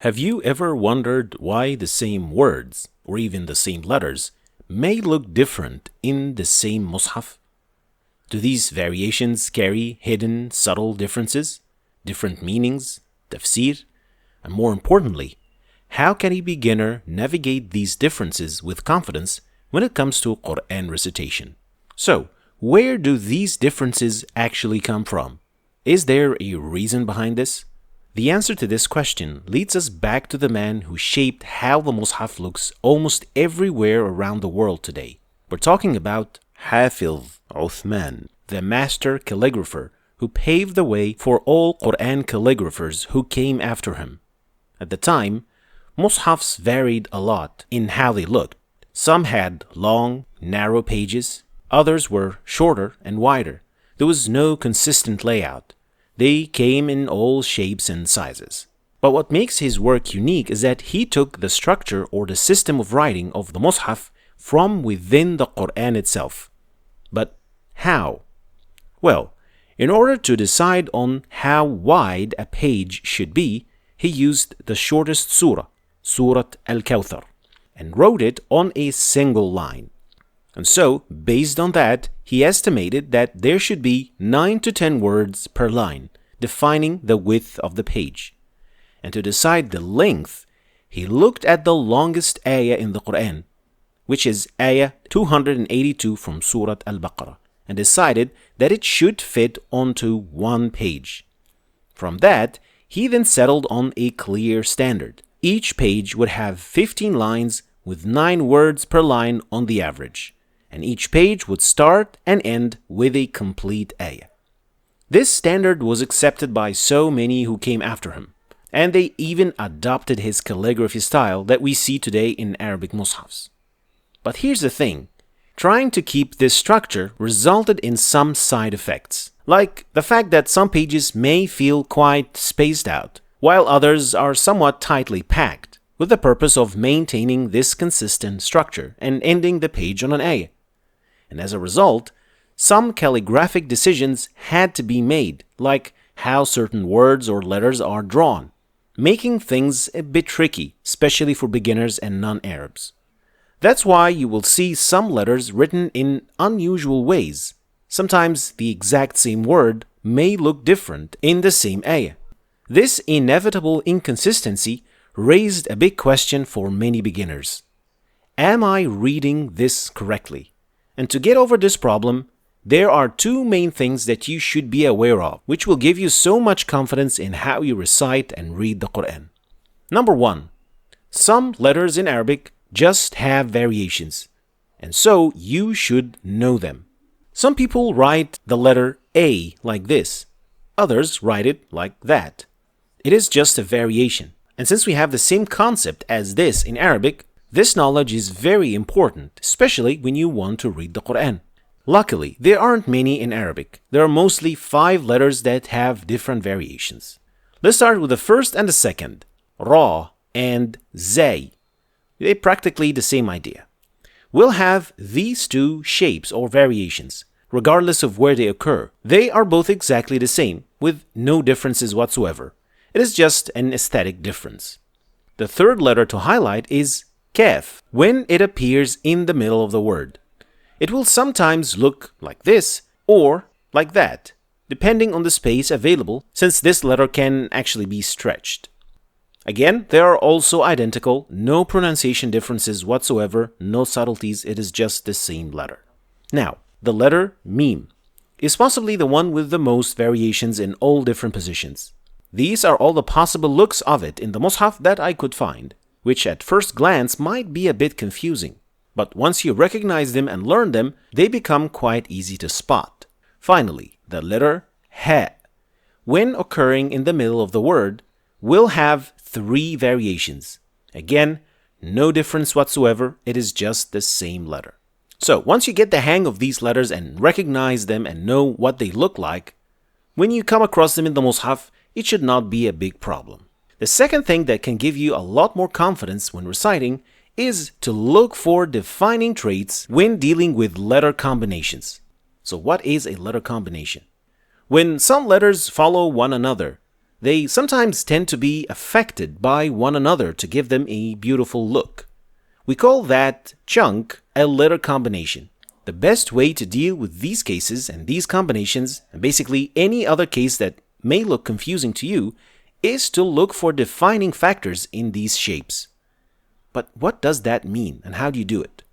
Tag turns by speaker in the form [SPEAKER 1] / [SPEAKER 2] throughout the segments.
[SPEAKER 1] Have you ever wondered why the same words, or even the same letters, may look different in the same mushaf? Do these variations carry hidden, subtle differences, different meanings, tafsir? And more importantly, how can a beginner navigate these differences with confidence when it comes to Quran recitation? So, where do these differences actually come from? Is there a reason behind this? The answer to this question leads us back to the man who shaped how the Mushaf looks almost everywhere around the world today. We're talking about Hafiz Uthman, the master calligrapher who paved the way for all Quran calligraphers who came after him. At the time, Mushafs varied a lot in how they looked. Some had long, narrow pages, others were shorter and wider. There was no consistent layout. They came in all shapes and sizes. But what makes his work unique is that he took the structure or the system of writing of the Mushaf from within the Quran itself. But how? Well, in order to decide on how wide a page should be, he used the shortest surah, Surat Al-Kawthar, and wrote it on a single line. And so, based on that, he estimated that there should be 9 to 10 words per line, defining the width of the page. And to decide the length, he looked at the longest ayah in the Quran, which is ayah 282 from Surat Al-Baqarah, and decided that it should fit onto one page. From that, he then settled on a clear standard. Each page would have 15 lines with 9 words per line on the average, and each page would start and end with a complete ayah. This standard was accepted by so many who came after him, and they even adopted his calligraphy style that we see today in Arabic mushafs. But here's the thing, trying to keep this structure resulted in some side effects, like the fact that some pages may feel quite spaced out, while others are somewhat tightly packed, with the purpose of maintaining this consistent structure and ending the page on an ayah. And as a result, some calligraphic decisions had to be made, like how certain words or letters are drawn, making things a bit tricky, especially for beginners and non-Arabs. That's why you will see some letters written in unusual ways. Sometimes the exact same word may look different in the same ayah. This inevitable inconsistency raised a big question for many beginners. Am I reading this correctly? And to get over this problem, there are 2 main things that you should be aware of, which will give you so much confidence in how you recite and read the Quran. Number 1, some letters in Arabic just have variations, and so you should know them. Some people write the letter A like this, others write it like that. It is just a variation, and since we have the same concept as this in Arabic, this knowledge is very important, especially when you want to read the Quran. Luckily, there aren't many in Arabic. There are mostly 5 letters that have different variations. Let's start with the first and the second, Ra and Zay. They're practically the same idea. We'll have these 2 shapes or variations, regardless of where they occur. They are both exactly the same, with no differences whatsoever. It is just an aesthetic difference. The third letter to highlight is Kaf, when it appears in the middle of the word. It will sometimes look like this or like that, depending on the space available, since this letter can actually be stretched. Again, they are also identical, no pronunciation differences whatsoever, no subtleties, it is just the same letter. Now, the letter Mim is possibly the one with the most variations in all different positions. These are all the possible looks of it in the Mushaf that I could find, which at first glance might be a bit confusing. But once you recognize them and learn them, they become quite easy to spot. Finally, the letter Ha, when occurring in the middle of the word, will have 3 variations. Again, no difference whatsoever, it is just the same letter. So once you get the hang of these letters and recognize them and know what they look like, when you come across them in the Mushaf, it should not be a big problem. The second thing that can give you a lot more confidence when reciting is to look for defining traits when dealing with letter combinations. So what is a letter combination? When some letters follow one another, they sometimes tend to be affected by one another to give them a beautiful look. We call that chunk a letter combination. The best way to deal with these cases and these combinations, and basically any other case that may look confusing to you, is to look for defining factors in these shapes. But what does that mean, and how do you do it?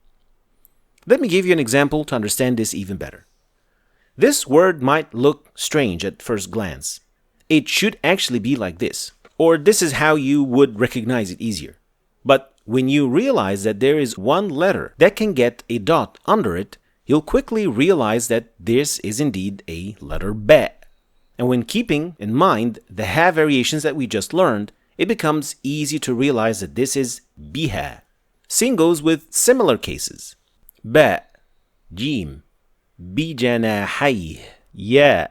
[SPEAKER 1] Let me give you an example to understand this even better. This word might look strange at first glance. It should actually be like this, or this is how you would recognize it easier. But when you realize that there is one letter that can get a dot under it, you'll quickly realize that this is indeed a letter ba. And when keeping in mind the ha variations that we just learned, it becomes easy to realize that this is biha. Same goes with similar cases. Ba, jim, bijanahay, ya,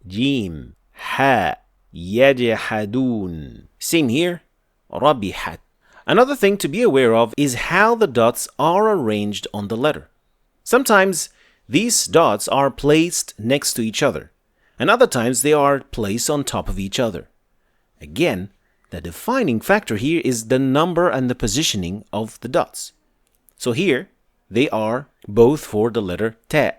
[SPEAKER 1] jim, ha, yajhadun. Same here, rabihat. Another thing to be aware of is how the dots are arranged on the letter. Sometimes these dots are placed next to each other, and other times they are placed on top of each other. Again, the defining factor here is the number and the positioning of the dots. So here, they are both for the letter ta.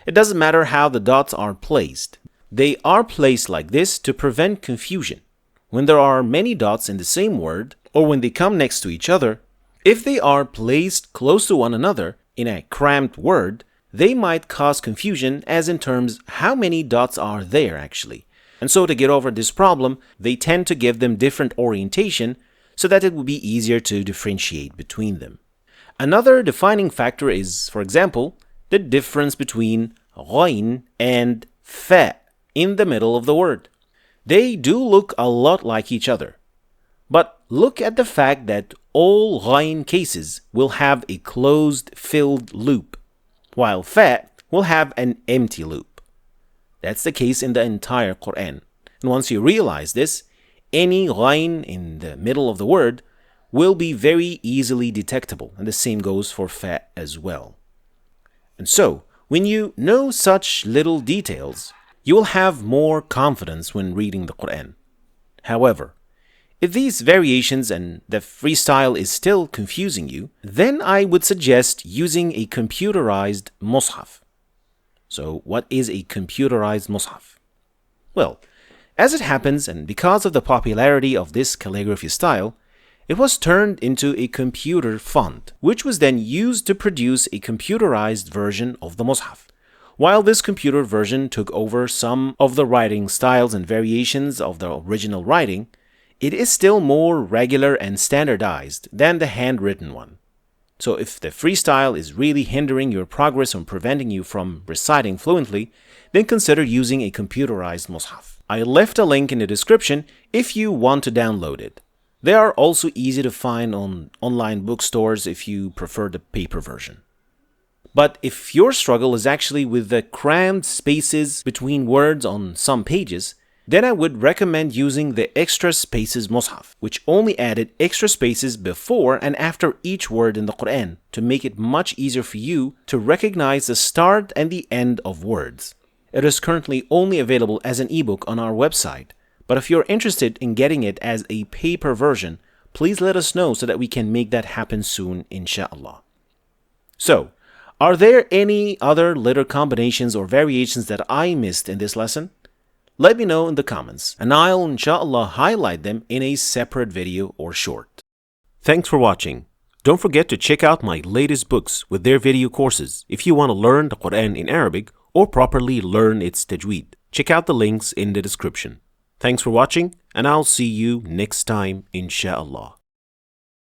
[SPEAKER 1] It doesn't matter how the dots are placed. They are placed like this to prevent confusion. When there are many dots in the same word, or when they come next to each other, if they are placed close to one another in a cramped word, they might cause confusion as in terms how many dots are there actually. And so to get over this problem, they tend to give them different orientation so that it will be easier to differentiate between them. Another defining factor is, for example, the difference between ghain and fa in the middle of the word. They do look a lot like each other. But look at the fact that all ghain cases will have a closed filled loop, while fa will have an empty loop. That's the case in the entire Quran. And once you realize this, any ghain in the middle of the word will be very easily detectable, and the same goes for fa as well. And so, when you know such little details, you will have more confidence when reading the Quran. However, if these variations and the freestyle is still confusing you, then I would suggest using a computerized mushaf. So what is a computerized mushaf? Well, as it happens, and because of the popularity of this calligraphy style, it was turned into a computer font, which was then used to produce a computerized version of the mushaf. While this computer version took over some of the writing styles and variations of the original writing, it is still more regular and standardized than the handwritten one. So if the freestyle is really hindering your progress or preventing you from reciting fluently, then consider using a computerized mushaf. I left a link in the description if you want to download it. They are also easy to find on online bookstores if you prefer the paper version. But if your struggle is actually with the crammed spaces between words on some pages, then I would recommend using the extra spaces mushaf, which only added extra spaces before and after each word in the Quran to make it much easier for you to recognize the start and the end of words. It is currently only available as an ebook on our website, but if you're interested in getting it as a paper version, please let us know so that we can make that happen soon, inshallah. So, are there any other letter combinations or variations that I missed in this lesson? Let me know in the comments, and I'll inshallah highlight them in a separate video or short. Thanks for watching. Don't forget to check out my latest books with their video courses if you want to learn the Quran in Arabic or properly learn its tajweed. Check out the links in the description. Thanks for watching, and I'll see you next time, inshallah.